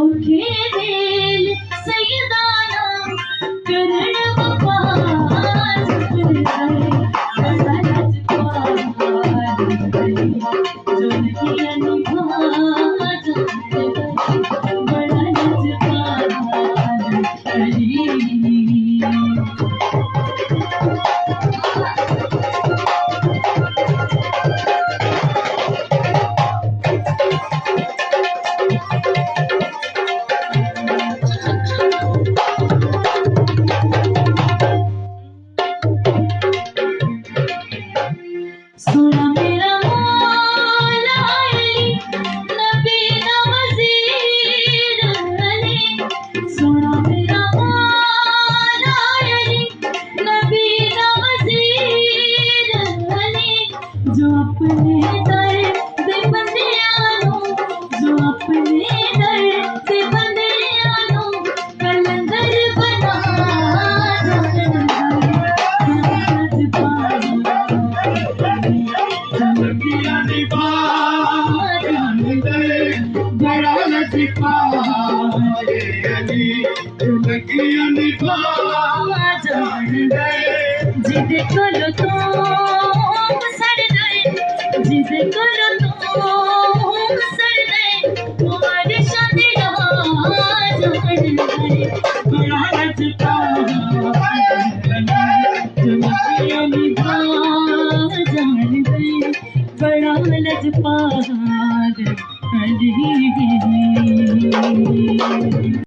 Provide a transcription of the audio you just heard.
औखे दिल सैयदाना करण वफा जुगल गए बड़ा लजपाल जो नहीं निभा जाने गए बड़ा लजपाल अली। सुना मेरा मौला अली नबी ना वज़ीर अली, सुना मेरा मौला अली नबी ना वज़ीर अली, जो अपने दर दे बंदियां नूं, जो अपने दर दे बंदियां नूं कलंदर बना बड़ा लजपाल अली लगियां निभा जान गए जिदे कोलो तुम सड़ गए जिदे कोलो तुम सड़ गए तुम्हारी शादी जान गए बड़ा लजपाल अली लगियां निभा जान गए बड़ा लजपाल अली।